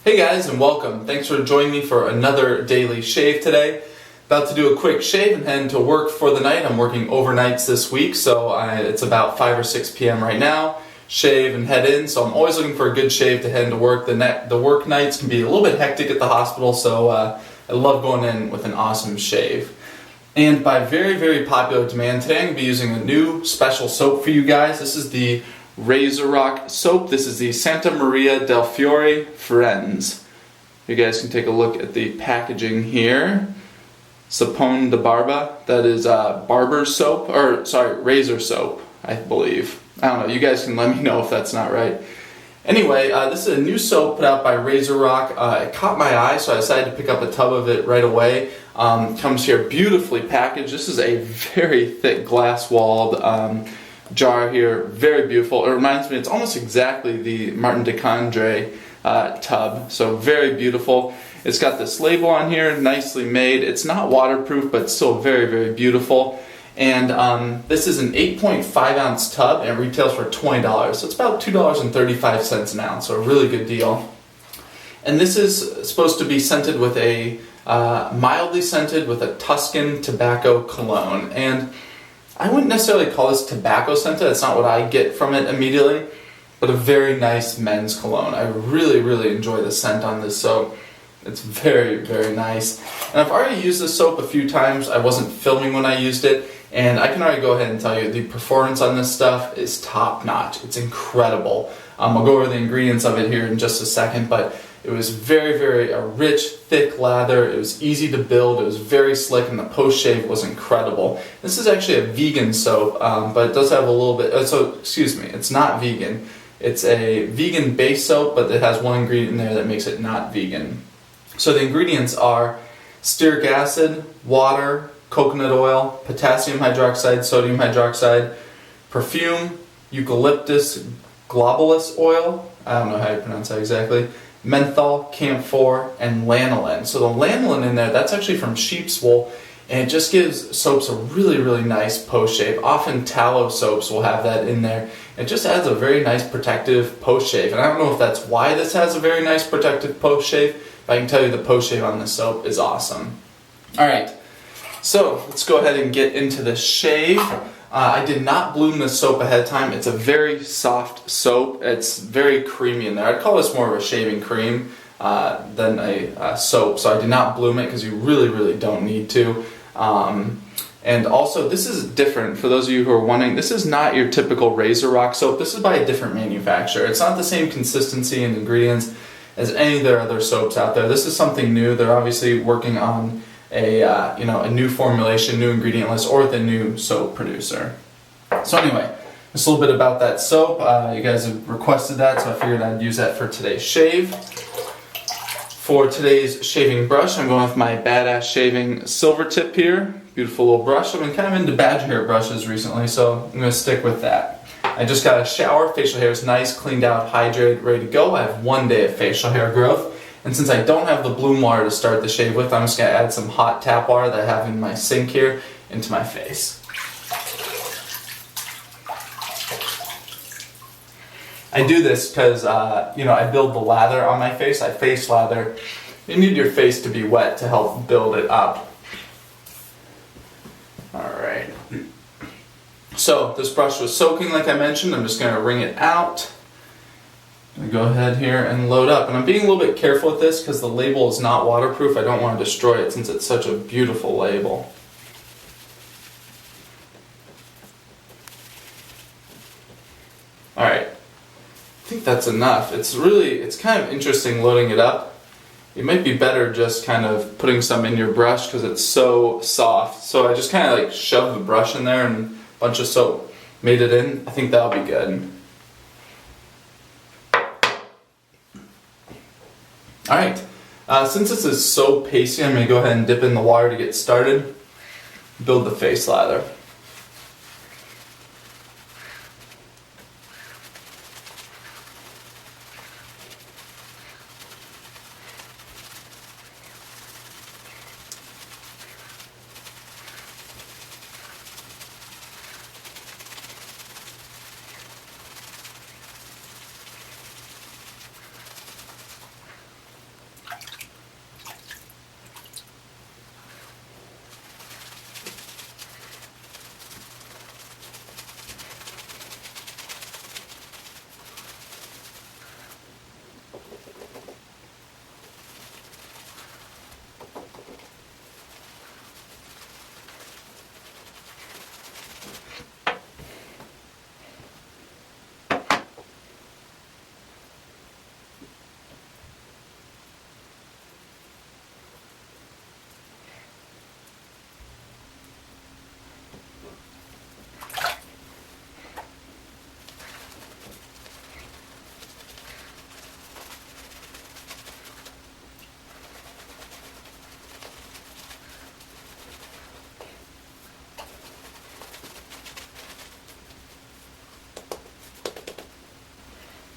Hey guys, and welcome. Thanks for joining me for another daily shave today. About to do a quick shave and head to work for the night. I'm working overnights this week, so it's about 5 or 6 p.m. right now. Shave and head in, so I'm always looking for a good shave to head into work. The work nights can be a little bit hectic at the hospital, so I love going in with an awesome shave. And by very, very popular demand today, I'm going to be using a new special soap for you guys. This is the RazoRock soap. This is the Santa Maria del Fiore Firenze. You guys can take a look at the packaging here. Sapone de Barba, that is barber's soap, or sorry, razor soap, I believe. I don't know, you guys can let me know if that's not right. Anyway, this is a new soap put out by RazoRock. It caught my eye, so I decided to pick up a tub of it right away. Comes here beautifully packaged. This is a very thick glass-walled jar here, very beautiful. It reminds me, it's almost exactly the Martin de Condre tub, so very beautiful. It's got this label on here, nicely made. It's not waterproof, but still very, very beautiful. And this is an 8.5 ounce tub, and it retails for $20, so it's about $2.35 an ounce, so a really good deal. And this is supposed to be scented with a mildly scented with a Tuscan tobacco cologne. And I wouldn't necessarily call this tobacco scented, that's not what I get from it immediately, but a very nice men's cologne. I really, really enjoy the scent on this soap. It's very, very nice. And I've already used this soap a few times. I wasn't filming when I used it, and I can already go ahead and tell you the performance on this stuff is top notch. It's incredible. I'll go over the ingredients of it here in just a second, but it was very, very rich, thick lather. It was easy to build. It was very slick, and the post-shave was incredible. This is actually a vegan soap, but it does have a little bit, it's not vegan. It's a vegan base soap, but it has one ingredient in there that makes it not vegan. So the ingredients are stearic acid, water, coconut oil, potassium hydroxide, sodium hydroxide, perfume, eucalyptus globulus oil, I don't know how you pronounce that exactly, menthol, camphor, and lanolin. So the lanolin in there, that's actually from sheep's wool, and it just gives soaps a really, really nice post-shave. Often tallow soaps will have that in there. It just adds a very nice protective post-shave. And I don't know if that's why this has a very nice protective post-shave, but I can tell you the post-shave on this soap is awesome. Alright, so let's go ahead and get into the shave. I did not bloom this soap ahead of time. It's a very soft soap. It's very creamy in there. I'd call this more of a shaving cream than a soap, so I did not bloom it because you really, really don't need to. And also, this is different. For those of you who are wondering, this is not your typical RazoRock soap. This is by a different manufacturer. It's not the same consistency and ingredients as any of their other soaps out there. This is something new. They're obviously working on a new formulation, new ingredient list, or with a new soap producer. So anyway, just a little bit about that soap. You guys have requested that, so I figured I'd use that for today's shave. For today's shaving brush, I'm going with my Badass Shaving Silver Tip here. Beautiful little brush. I've been kind of into badger hair brushes recently, so I'm going to stick with that. I just got a shower. Facial hair is nice, cleaned out, hydrated, ready to go. I have 1 day of facial hair growth. And since I don't have the bloom water to start the shave with, I'm just going to add some hot tap water that I have in my sink here into my face. I do this because, I build the lather on my face. I face lather. You need your face to be wet to help build it up. Alright. So, this brush was soaking like I mentioned. I'm just going to wring it out. I'm going to go ahead here and load up. And I'm being a little bit careful with this because the label is not waterproof. I don't want to destroy it since it's such a beautiful label. Alright. I think that's enough. It's kind of interesting loading it up. It might be better just kind of putting some in your brush because it's so soft. So I just kind of like shoved the brush in there and a bunch of soap made it in. I think that'll be good. Alright, since this is so pasty, I'm going to go ahead and dip in the water to get started. Build the face lather.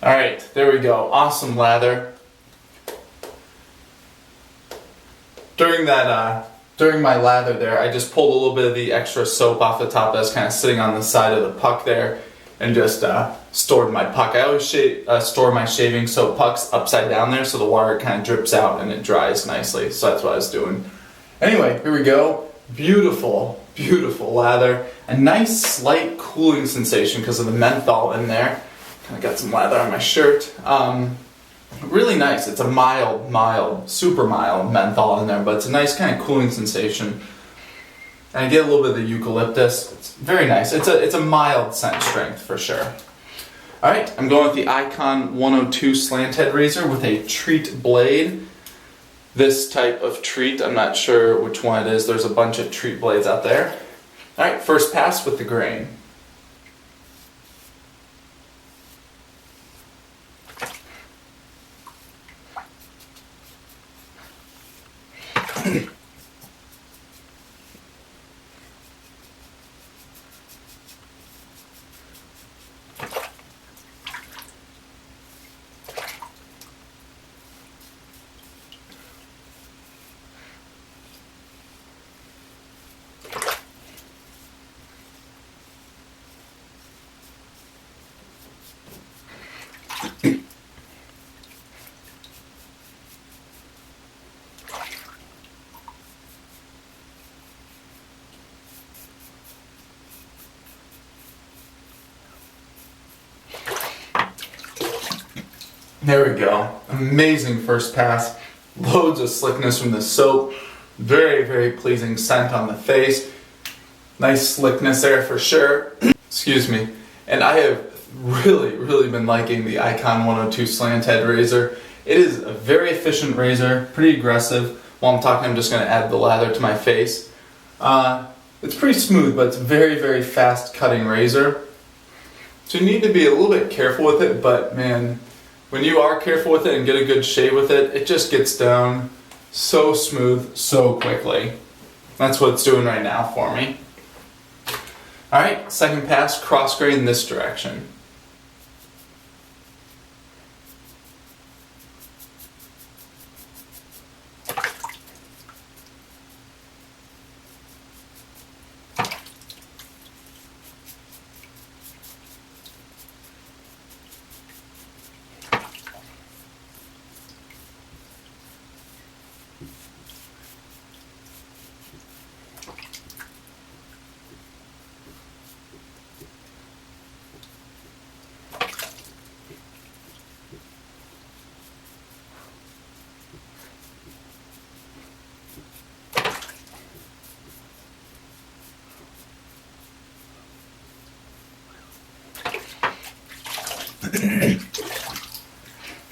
Alright, there we go. Awesome lather. During my lather there, I just pulled a little bit of the extra soap off the top that was kind of sitting on the side of the puck there and just stored my puck. I always store my shaving soap pucks upside down there so the water kind of drips out and it dries nicely. So that's what I was doing. Anyway, here we go. Beautiful, beautiful lather. A nice slight cooling sensation because of the menthol in there. Kind of got some lather on my shirt. Really nice. It's a mild, super mild menthol in there, but it's a nice kind of cooling sensation. And I get a little bit of the eucalyptus. It's very nice. It's a mild scent strength for sure. Alright, I'm going with the Icon 102 slant head razor with a treat blade. This type of treat, I'm not sure which one it is. There's a bunch of treat blades out there. Alright, first pass with the grain. There we go. Amazing first pass. Loads of slickness from the soap. Very, very pleasing scent on the face. Nice slickness there for sure. Excuse me. And I have really been liking the Icon 102 slant head razor. It is a very efficient razor, pretty aggressive. While I'm talking, I'm just going to add the lather to my face. It's pretty smooth, but it's a very fast cutting razor. So you need to be a little bit careful with it, but man, when you are careful with it and get a good shave with it, it just gets down so smooth, so quickly. That's what it's doing right now for me. Alright, second pass, cross grain this direction.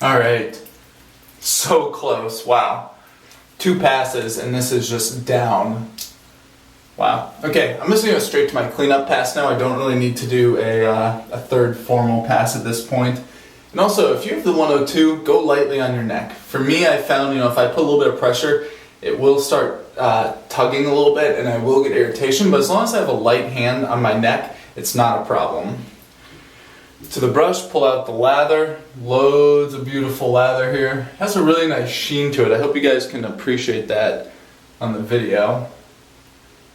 Alright, so close, wow. 2 passes and this is just down. Wow. Okay, I'm just going to go straight to my cleanup pass now. I don't really need to do a third formal pass at this point. And also, if you have the 102, go lightly on your neck. For me, I found, if I put a little bit of pressure, it will start tugging a little bit and I will get irritation, but as long as I have a light hand on my neck, it's not a problem. To the brush, pull out the lather. Loads of beautiful lather here. It has a really nice sheen to it. I hope you guys can appreciate that on the video.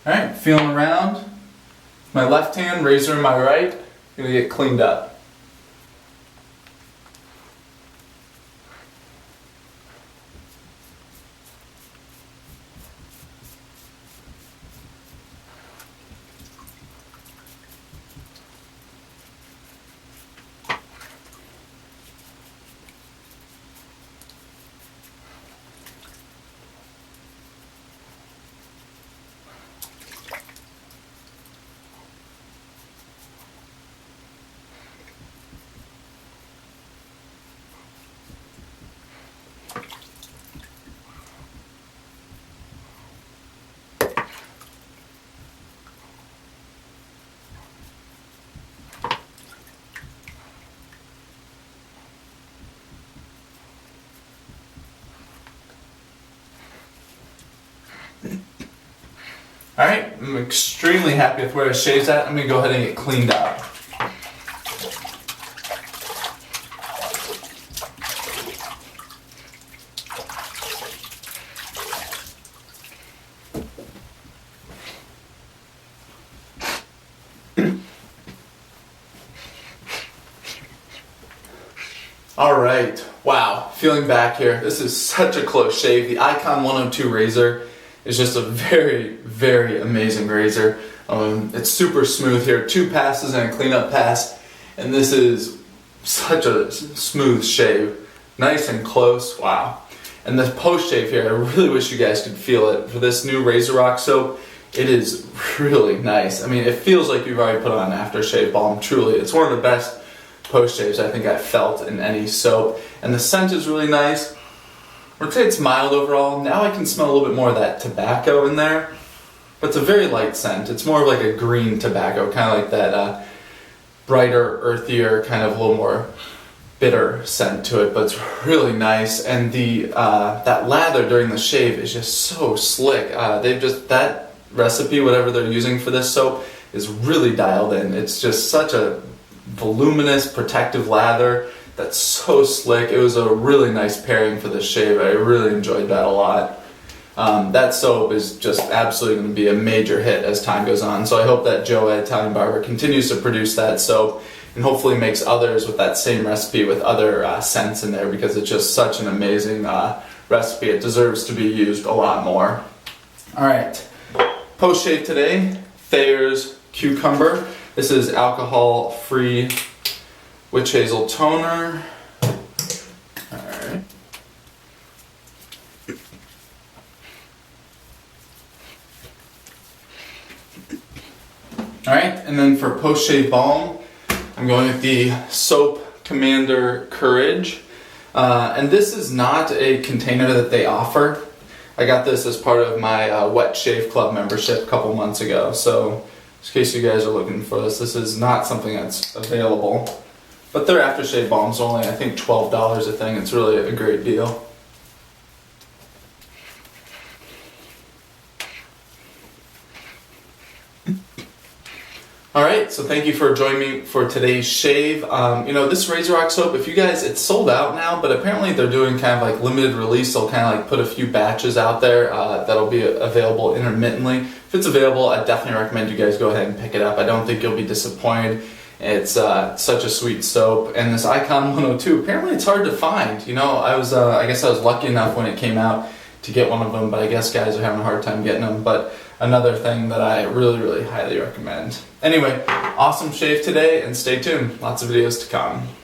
Alright, feeling around. My left hand, razor in my right. Gonna get cleaned up. Alright, I'm extremely happy with where the shave's at. I'm going to go ahead and get cleaned up. Alright, wow, feeling back here. This is such a close shave. The Icon 102 razor is just a very, very amazing razor. It's super smooth here. 2 passes and a cleanup pass, and this is such a smooth shave. Nice and close, wow. And the post shave here, I really wish you guys could feel it. For this new RazoRock soap, it is really nice. I mean, it feels like you've already put on aftershave balm, truly. It's one of the best post shaves I think I've felt in any soap. And the scent is really nice. I'd say it's mild overall. Now I can smell a little bit more of that tobacco in there. But it's a very light scent. It's more of like a green tobacco, kind of like that brighter, earthier, kind of a little more bitter scent to it, but it's really nice. And the that lather during the shave is just so slick. That recipe, whatever they're using for this soap, is really dialed in. It's just such a voluminous, protective lather that's so slick. It was a really nice pairing for this shave. I really enjoyed that a lot. That soap is just absolutely going to be a major hit as time goes on. So I hope that Joe at Italian Barber continues to produce that soap and hopefully makes others with that same recipe with other scents in there, because it's just such an amazing recipe. It deserves to be used a lot more. Alright, post shave today, Thayer's Cucumber. This is alcohol-free witch hazel toner. Alright. Alright, and then for post shave balm, I'm going with the Soap Commander Courage. And this is not a container that they offer. I got this as part of my Wet Shave Club membership a couple months ago. So, in case you guys are looking for this, this is not something that's available. But their aftershave balms are only, I think, $12 a thing. It's really a great deal. Alright, so thank you for joining me for today's shave. This RazoRock soap, if you guys, it's sold out now, but apparently they're doing kind of like limited release. They'll kind of like put a few batches out there that'll be available intermittently. If it's available, I definitely recommend you guys go ahead and pick it up. I don't think you'll be disappointed. It's such a sweet soap. And this Icon 102, apparently it's hard to find. I guess I was lucky enough when it came out to get one of them, but I guess guys are having a hard time getting them. But another thing that I really, really highly recommend. Anyway, awesome shave today, and stay tuned. Lots of videos to come.